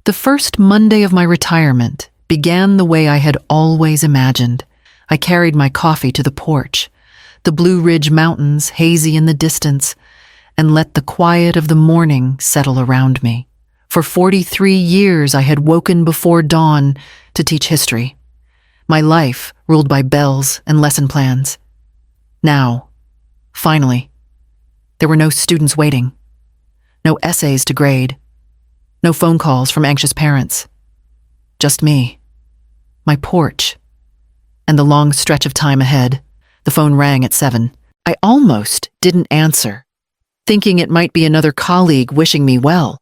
The first Monday of my retirement began the way I had always imagined. I carried my coffee to the porch, the Blue Ridge Mountains hazy in the distance, and let the quiet of the morning settle around me. For 43 years I had woken before dawn to teach history. My life ruled by bells and lesson plans. Now, finally, there were no students waiting, no essays to grade, no phone calls from anxious parents. Just me, my porch, and the long stretch of time ahead. The phone rang at 7. I almost didn't answer, thinking it might be another colleague wishing me well,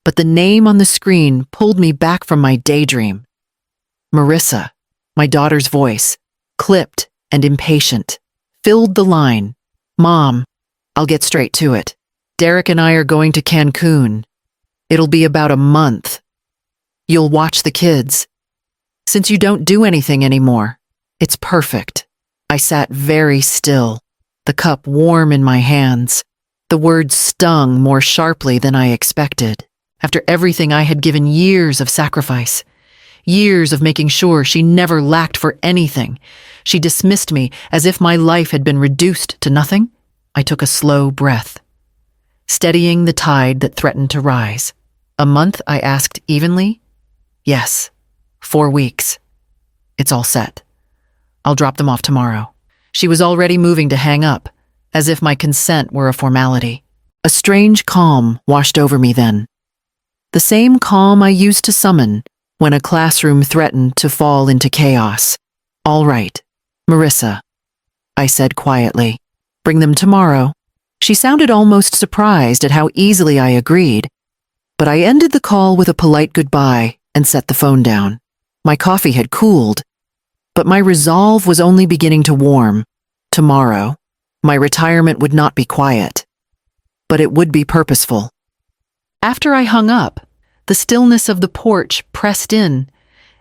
but the name on the screen pulled me back from my daydream. Marissa, my daughter's voice, clipped and impatient, filled the line. "Mom, I'll get straight to it. Derek and I are going to Cancun. It'll be about a month. You'll watch the kids. Since you don't do anything anymore, it's perfect." I sat very still, the cup warm in my hands. The words stung more sharply than I expected. After everything I had given years of sacrifice, years of making sure she never lacked for anything, she dismissed me as if my life had been reduced to nothing. I took a slow breath, steadying the tide that threatened to rise. "A month?" I asked evenly. "Yes, 4 weeks. It's all set. I'll drop them off tomorrow." She was already moving to hang up, as if my consent were a formality. A strange calm washed over me then. The same calm I used to summon when a classroom threatened to fall into chaos. "All right, Marissa," I said quietly. "Bring them tomorrow." She sounded almost surprised at how easily I agreed, but I ended the call with a polite goodbye and set the phone down. My coffee had cooled, but my resolve was only beginning to warm. Tomorrow, my retirement would not be quiet, but it would be purposeful. After I hung up, the stillness of the porch pressed in,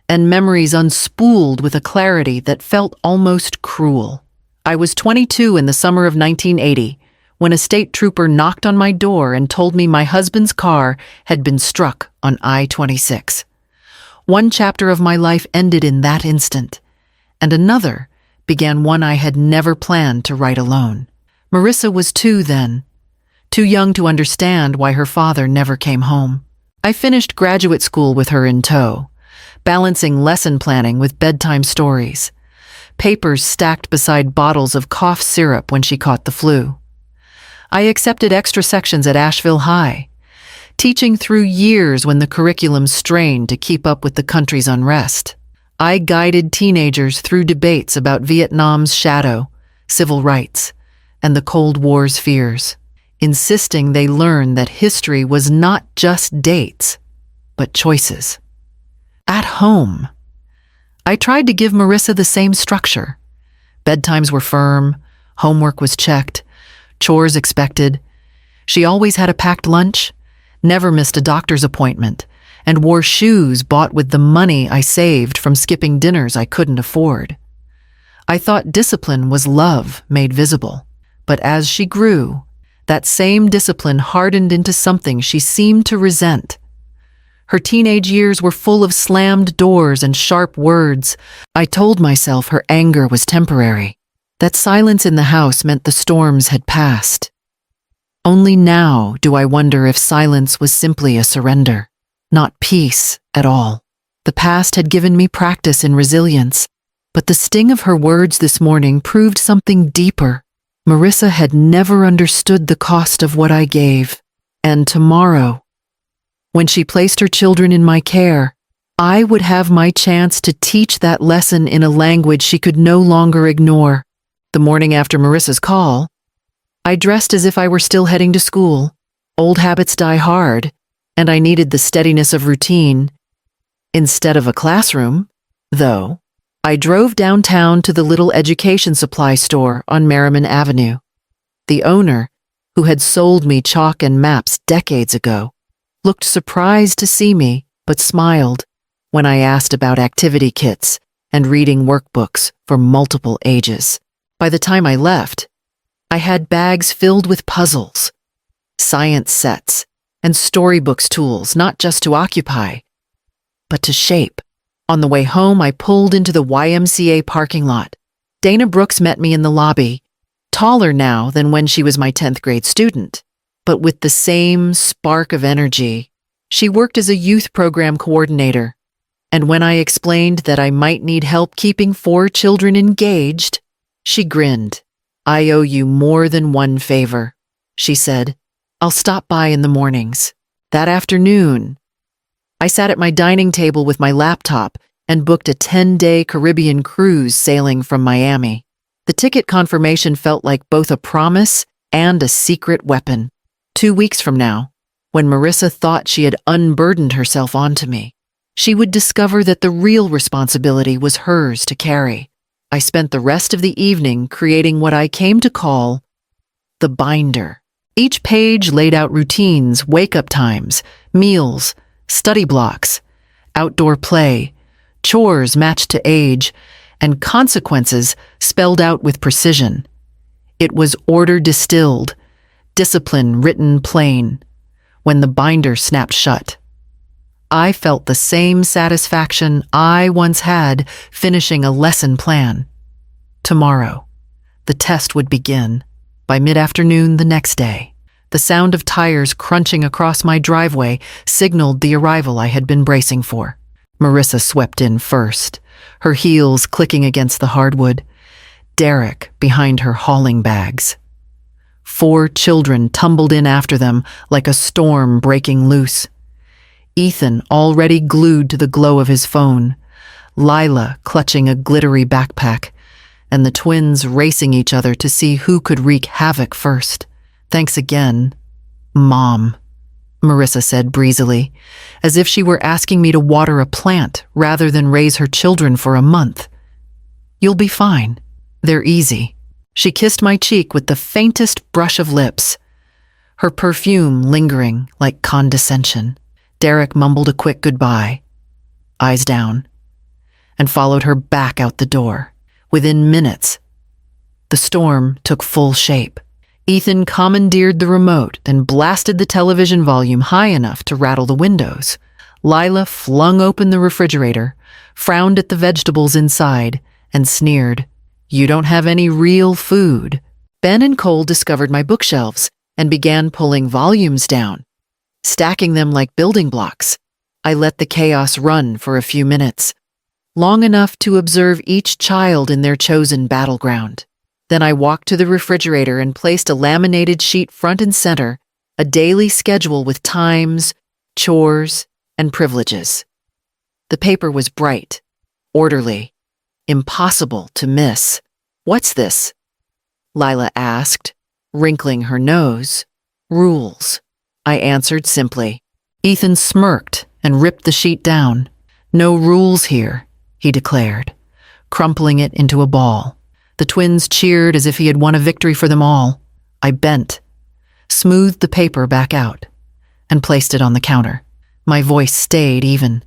and memories unspooled with a clarity that felt almost cruel. I was 22 in the summer of 1980, when a state trooper knocked on my door and told me my husband's car had been struck on I-26. One chapter of my life ended in that instant, and another began one I had never planned to write alone. Marissa was 2 then, too young to understand why her father never came home. I finished graduate school with her in tow, balancing lesson planning with bedtime stories, papers stacked beside bottles of cough syrup when she caught the flu. I accepted extra sections at Asheville High, teaching through years when the curriculum strained to keep up with the country's unrest. I guided teenagers through debates about Vietnam's shadow, civil rights, and the Cold War's fears, insisting they learn that history was not just dates, but choices. At home, I tried to give Marissa the same structure. Bedtimes were firm, homework was checked, chores expected. She always had a packed lunch, never missed a doctor's appointment, and wore shoes bought with the money I saved from skipping dinners I couldn't afford. I thought discipline was love made visible, but as she grew, that same discipline hardened into something she seemed to resent. Her teenage years were full of slammed doors and sharp words. I told myself her anger was temporary, that silence in the house meant the storms had passed. Only now do I wonder if silence was simply a surrender, not peace at all. The past had given me practice in resilience, but the sting of her words this morning proved something deeper. Marissa had never understood the cost of what I gave, and tomorrow, when she placed her children in my care, I would have my chance to teach that lesson in a language she could no longer ignore. The morning after Marissa's call, I dressed as if I were still heading to school. Old habits die hard, and I needed the steadiness of routine. Instead of a classroom, though, I drove downtown to the little education supply store on Merriman Avenue. The owner, who had sold me chalk and maps decades ago, looked surprised to see me, but smiled when I asked about activity kits and reading workbooks for multiple ages. By the time I left, I had bags filled with puzzles, science sets, and storybooks tools not just to occupy, but to shape. On the way home, I pulled into the YMCA parking lot. Dana Brooks met me in the lobby, taller now than when she was my 10th grade student, but with the same spark of energy. She worked as a youth program coordinator, and when I explained that I might need help keeping 4 children engaged, she grinned. "I owe you more than one favor," she said. "I'll stop by in the mornings." That afternoon, I sat at my dining table with my laptop and booked a 10-day Caribbean cruise sailing from Miami. The ticket confirmation felt like both a promise and a secret weapon. 2 weeks from now, when Marissa thought she had unburdened herself onto me, she would discover that the real responsibility was hers to carry. I spent the rest of the evening creating what I came to call the binder. Each page laid out routines, wake-up times, meals, study blocks, outdoor play, chores matched to age, and consequences spelled out with precision. It was order distilled, discipline written plain. When the binder snapped shut, I felt the same satisfaction I once had finishing a lesson plan. Tomorrow, the test would begin. By mid-afternoon the next day, the sound of tires crunching across my driveway signaled the arrival I had been bracing for. Marissa swept in first, her heels clicking against the hardwood, Derek behind her hauling bags. 4 children tumbled in after them like a storm breaking loose. Ethan already glued to the glow of his phone, Lila clutching a glittery backpack, and the twins racing each other to see who could wreak havoc first. "Thanks again, Mom," Marissa said breezily, as if she were asking me to water a plant rather than raise her children for a month. "You'll be fine. They're easy." She kissed my cheek with the faintest brush of lips, her perfume lingering like condescension. Derek mumbled a quick goodbye, eyes down, and followed her back out the door. Within minutes, the storm took full shape. Ethan commandeered the remote, then blasted the television volume high enough to rattle the windows. Lila flung open the refrigerator, frowned at the vegetables inside, and sneered, "You don't have any real food." Ben and Cole discovered my bookshelves and began pulling volumes down, stacking them like building blocks. I let the chaos run for a few minutes, long enough to observe each child in their chosen battleground. Then I walked to the refrigerator and placed a laminated sheet front and center, a daily schedule with times, chores, and privileges. The paper was bright, orderly, impossible to miss. "What's this?" Lila asked, wrinkling her nose. "Rules," I answered simply. Ethan smirked and ripped the sheet down. "No rules here," he declared, crumpling it into a ball. The twins cheered as if he had won a victory for them all. I bent, smoothed the paper back out, and placed it on the counter. My voice stayed even.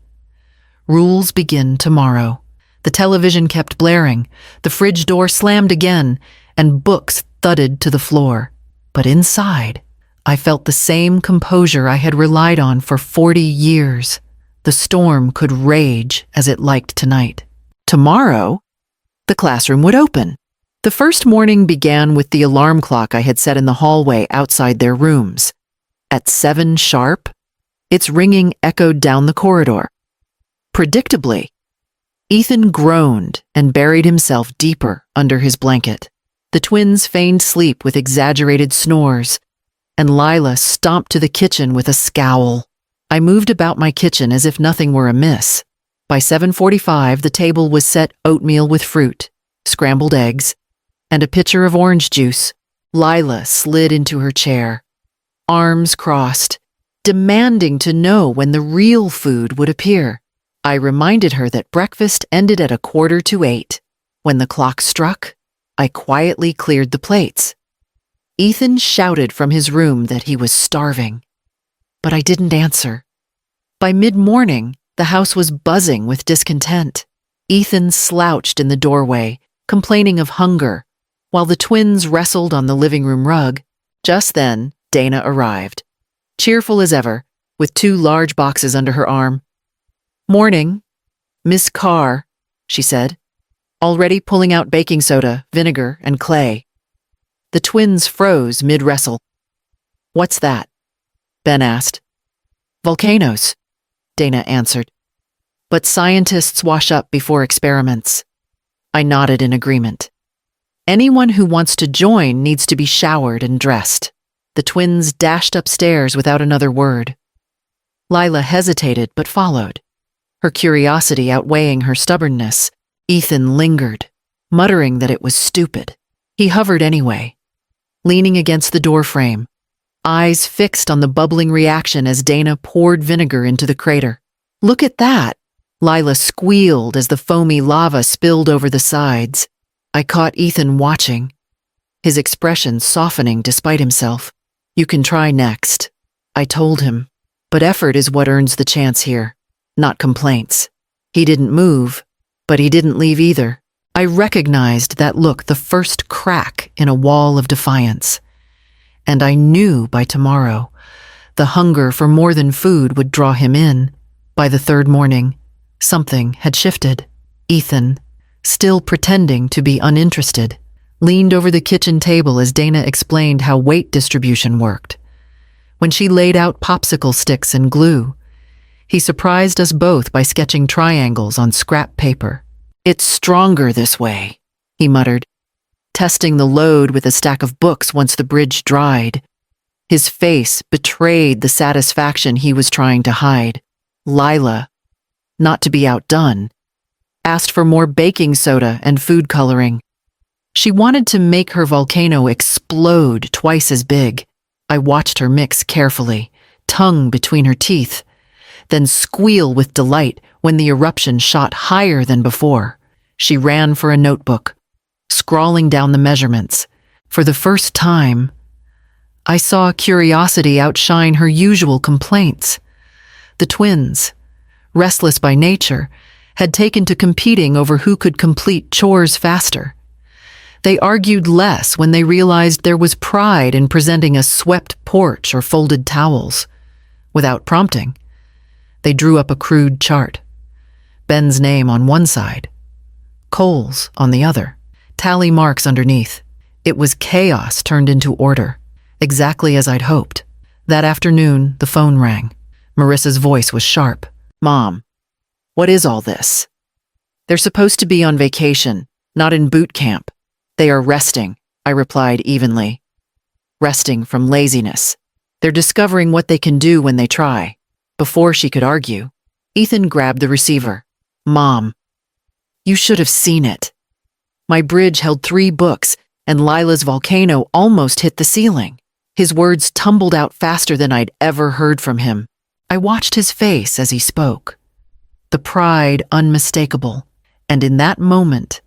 "Rules begin tomorrow." The television kept blaring, the fridge door slammed again, and books thudded to the floor. But inside, I felt the same composure I had relied on for 40 years. The storm could rage as it liked tonight. Tomorrow, the classroom would open. The first morning began with the alarm clock I had set in the hallway outside their rooms. At 7 sharp, its ringing echoed down the corridor. Predictably, Ethan groaned and buried himself deeper under his blanket. The twins feigned sleep with exaggerated snores, and Lila stomped to the kitchen with a scowl. I moved about my kitchen as if nothing were amiss. By 7:45, the table was set oatmeal with fruit, scrambled eggs, and a pitcher of orange juice. Lila slid into her chair, arms crossed, demanding to know when the real food would appear. I reminded her that breakfast ended at 7:45. When the clock struck, I quietly cleared the plates. Ethan shouted from his room that he was starving, but I didn't answer. By mid-morning, the house was buzzing with discontent. Ethan slouched in the doorway, complaining of hunger, while the twins wrestled on the living room rug. Just then, Dana arrived, cheerful as ever, with 2 large boxes under her arm. Morning, Miss Carr, she said, already pulling out baking soda, vinegar, and clay. The twins froze mid-wrestle. What's that? Ben asked. Volcanoes, Dana answered. But scientists wash up before experiments. I nodded in agreement. Anyone who wants to join needs to be showered and dressed. The twins dashed upstairs without another word. Lila hesitated but followed. Her curiosity outweighing her stubbornness, Ethan lingered, muttering that it was stupid. He hovered anyway, leaning against the doorframe, eyes fixed on the bubbling reaction as Dana poured vinegar into the crater. Look at that! Lila squealed as the foamy lava spilled over the sides. I caught Ethan watching, his expression softening despite himself. You can try next, I told him, but effort is what earns the chance here, not complaints. He didn't move, but he didn't leave either. I recognized that look, the first crack in a wall of defiance. And I knew by tomorrow, the hunger for more than food would draw him in. By the third morning, something had shifted. Ethan, still pretending to be uninterested, leaned over the kitchen table as Dana explained how weight distribution worked. When she laid out popsicle sticks and glue, he surprised us both by sketching triangles on scrap paper. It's stronger this way, he muttered, testing the load with a stack of books once the bridge dried. His face betrayed the satisfaction he was trying to hide. Lila, not to be outdone, asked for more baking soda and food coloring. She wanted to make her volcano explode twice as big. I watched her mix carefully, tongue between her teeth, then squeal with delight when the eruption shot higher than before. She ran for a notebook, scrawling down the measurements. For the first time, I saw curiosity outshine her usual complaints. The twins, restless by nature, had taken to competing over who could complete chores faster. They argued less when they realized there was pride in presenting a swept porch or folded towels. Without prompting, they drew up a crude chart. Ben's name on one side, Cole's on the other, tally marks underneath. It was chaos turned into order, exactly as I'd hoped. That afternoon, the phone rang. Marissa's voice was sharp. Mom, what is all this? They're supposed to be on vacation, not in boot camp. They are resting, I replied evenly. Resting from laziness. They're discovering what they can do when they try. Before she could argue, Ethan grabbed the receiver. Mom, you should have seen it. My bridge held 3 books, and Lila's volcano almost hit the ceiling. His words tumbled out faster than I'd ever heard from him. I watched his face as he spoke, the pride unmistakable, and in that moment,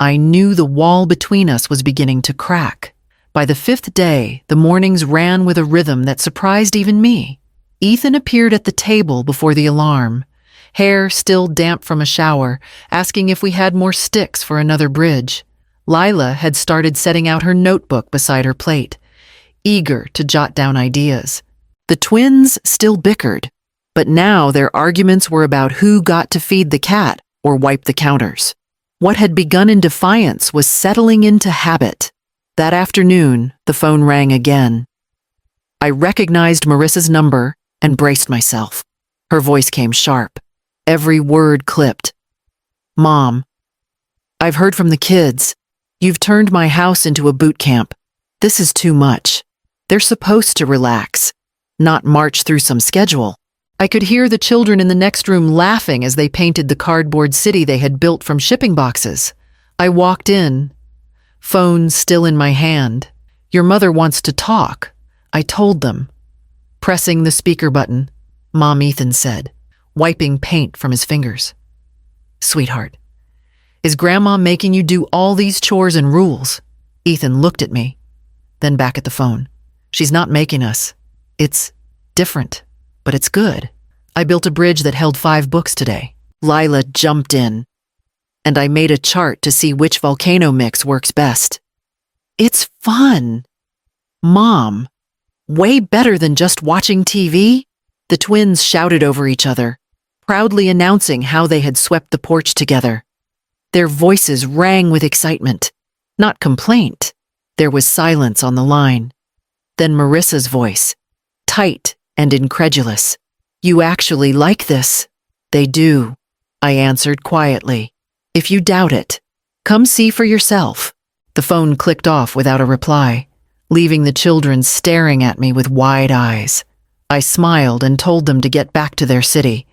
I knew the wall between us was beginning to crack. By the 5th day, the mornings ran with a rhythm that surprised even me. Ethan appeared at the table before the alarm, hair still damp from a shower, asking if we had more sticks for another bridge. Lila had started setting out her notebook beside her plate, eager to jot down ideas. The twins still bickered, but now their arguments were about who got to feed the cat or wipe the counters. What had begun in defiance was settling into habit. That afternoon, the phone rang again. I recognized Marissa's number and braced myself. Her voice came sharp, every word clipped. Mom, I've heard from the kids. You've turned my house into a boot camp. This is too much. They're supposed to relax, not march through some schedule. I could hear the children in the next room laughing as they painted the cardboard city they had built from shipping boxes. I walked in, phone still in my hand. Your mother wants to talk, I told them. Pressing the speaker button, Mom, Ethan said, wiping paint from his fingers. Sweetheart, is Grandma making you do all these chores and rules? Ethan looked at me, then back at the phone. She's not making us. It's different, but it's good. I built a bridge that held 5 books today. Lila jumped in, and I made a chart to see which volcano mix works best. It's fun. Mom, way better than just watching TV? The twins shouted over each other, proudly announcing how they had swept the porch together. Their voices rang with excitement, not complaint. There was silence on the line. Then Marissa's voice, tight and incredulous. "You actually like this?" "They do," I answered quietly. "If you doubt it, come see for yourself." The phone clicked off without a reply, leaving the children staring at me with wide eyes. I smiled and told them to get back to their city,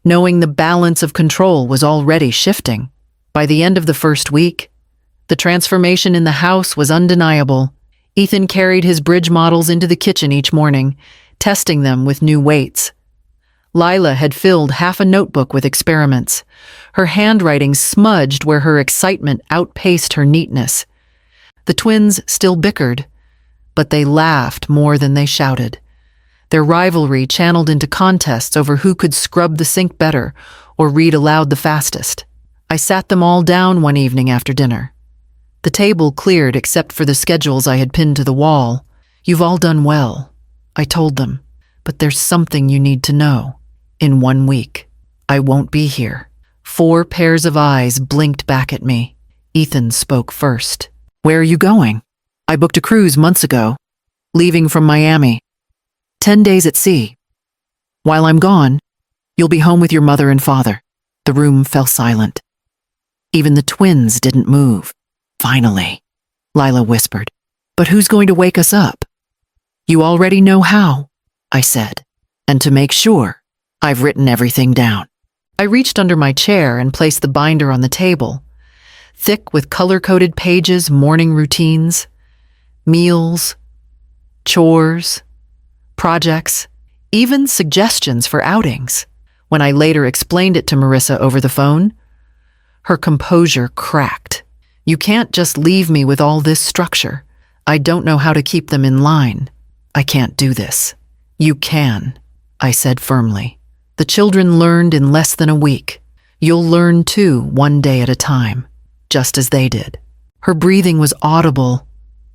knowing the balance of control was already shifting. By the end of the first week, the transformation in the house was undeniable. Ethan carried his bridge models into the kitchen each morning, testing them with new weights. Lila had filled half a notebook with experiments, her handwriting smudged where her excitement outpaced her neatness. The twins still bickered, but they laughed more than they shouted. Their rivalry channeled into contests over who could scrub the sink better or read aloud the fastest. I sat them all down one evening after dinner. The table cleared except for the schedules I had pinned to the wall. "You've all done well," I told them, "but there's something you need to know. In 1 week, I won't be here." 4 pairs of eyes blinked back at me. Ethan spoke first. "Where are you going?" "I booked a cruise months ago, leaving from Miami. 10 days at sea. While I'm gone, you'll be home with your mother and father." The room fell silent. Even the twins didn't move. "Finally," Lila whispered. "But who's going to wake us up?" "You already know how," I said. "And to make sure, I've written everything down." I reached under my chair and placed the binder on the table, thick with color-coded pages, morning routines, meals, chores, projects, even suggestions for outings. When I later explained it to Marissa over the phone, her composure cracked. "You can't just leave me with all this structure. I don't know how to keep them in line. I can't do this." "You can," I said firmly. "The children learned in less than a week. You'll learn too, one day at a time, just as they did." Her breathing was audible,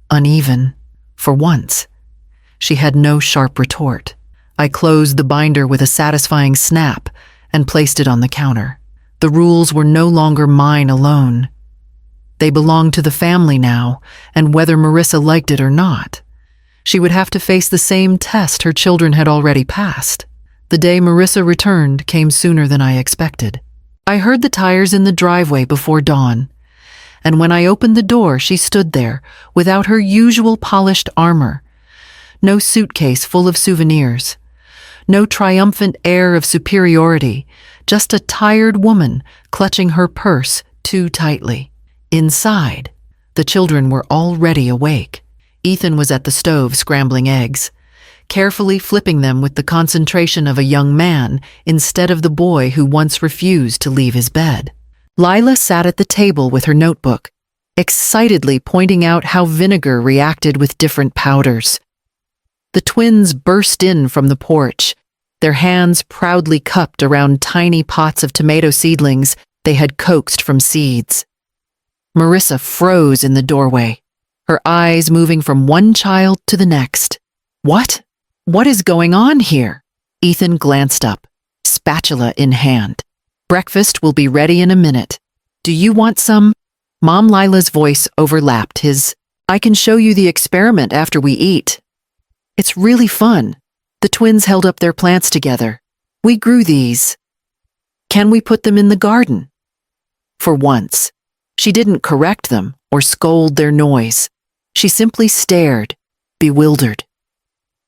uneven. For once, she had no sharp retort. I closed the binder with a satisfying snap and placed it on the counter. The rules were no longer mine alone. They belonged to the family now, and whether Marissa liked it or not, she would have to face the same test her children had already passed. The day Marissa returned came sooner than I expected. I heard the tires in the driveway before dawn, and when I opened the door, she stood there without her usual polished armor. No suitcase full of souvenirs, no triumphant air of superiority, just a tired woman clutching her purse too tightly. Inside, the children were already awake. Ethan was at the stove scrambling eggs, carefully flipping them with the concentration of a young man instead of the boy who once refused to leave his bed. Lila sat at the table with her notebook, excitedly pointing out how vinegar reacted with different powders. The twins burst in from the porch, their hands proudly cupped around tiny pots of tomato seedlings they had coaxed from seeds. Marissa froze in the doorway, her eyes moving from one child to the next. "What? What is going on here?" Ethan glanced up, spatula in hand. "Breakfast will be ready in a minute. Do you want some?" Mom Lila's voice overlapped his. "I can show you the experiment after we eat. It's really fun." The twins held up their plants together. "We grew these. Can we put them in the garden?" For once, she didn't correct them or scold their noise. She simply stared, bewildered,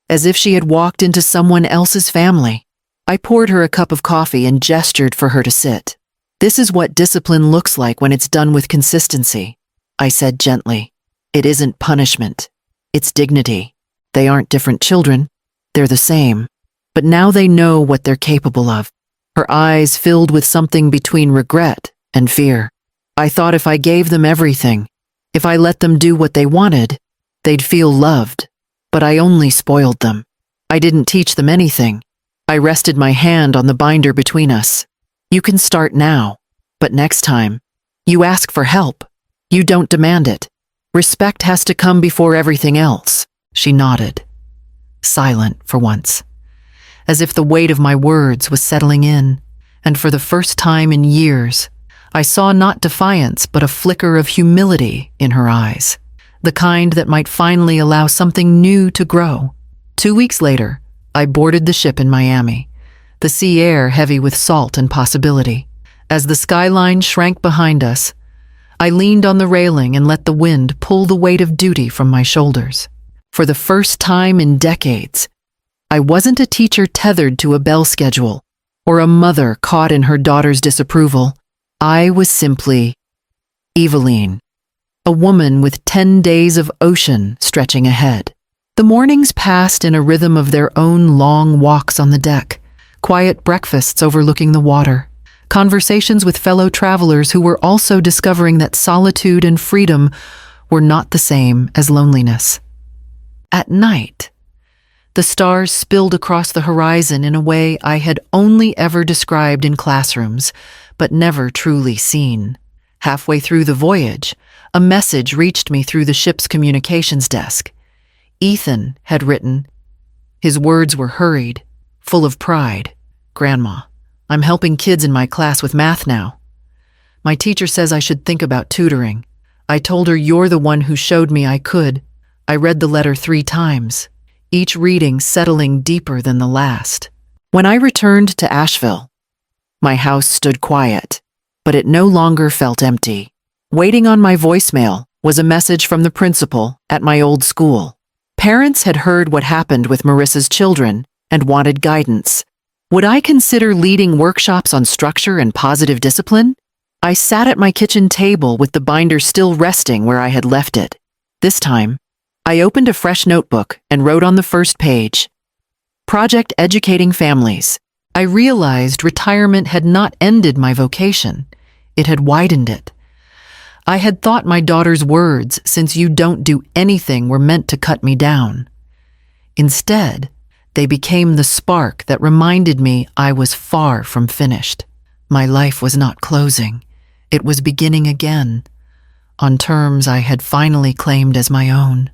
as if she had walked into someone else's family. I poured her a cup of coffee and gestured for her to sit. "This is what discipline looks like when it's done with consistency," I said gently. "It isn't punishment. It's dignity. They aren't different children. They're the same. But now they know what they're capable of." Her eyes filled with something between regret and fear. "I thought if I gave them everything, if I let them do what they wanted, they'd feel loved. But I only spoiled them. I didn't teach them anything." I rested my hand on the binder between us. "You can start now, but next time, you ask for help. You don't demand it. Respect has to come before everything else." She nodded, silent for once, as if the weight of my words was settling in. and for the first time in years, I saw not defiance but a flicker of humility in her eyes, the kind that might finally allow something new to grow. 2 weeks later, I boarded the ship in Miami, the sea air heavy with salt and possibility. As the skyline shrank behind us, I leaned on the railing and let the wind pull the weight of duty from my shoulders. For the first time in decades, I wasn't a teacher tethered to a bell schedule or a mother caught in her daughter's disapproval. I was simply Eveline, a woman with 10 days of ocean stretching ahead. The mornings passed in a rhythm of their own long walks on the deck, quiet breakfasts overlooking the water, conversations with fellow travelers who were also discovering that solitude and freedom were not the same as loneliness. At night, the stars spilled across the horizon in a way I had only ever described in classrooms, but never truly seen. Halfway through the voyage, a message reached me through the ship's communications desk. Ethan had written. His words were hurried, full of pride. "Grandma, I'm helping kids in my class with math now. My teacher says I should think about tutoring. I told her you're the one who showed me I could." I read the letter 3 times, each reading settling deeper than the last. When I returned to Asheville, my house stood quiet, but it no longer felt empty. Waiting on my voicemail was a message from the principal at my old school. Parents had heard what happened with Marissa's children and wanted guidance. Would I consider leading workshops on structure and positive discipline? I sat at my kitchen table with the binder still resting where I had left it. This time, I opened a fresh notebook and wrote on the first page, "Project Educating Families." I realized retirement had not ended my vocation. It had widened it. I had thought my daughter's words, "since you don't do anything," were meant to cut me down. Instead, they became the spark that reminded me I was far from finished. My life was not closing. It was beginning again, on terms I had finally claimed as my own.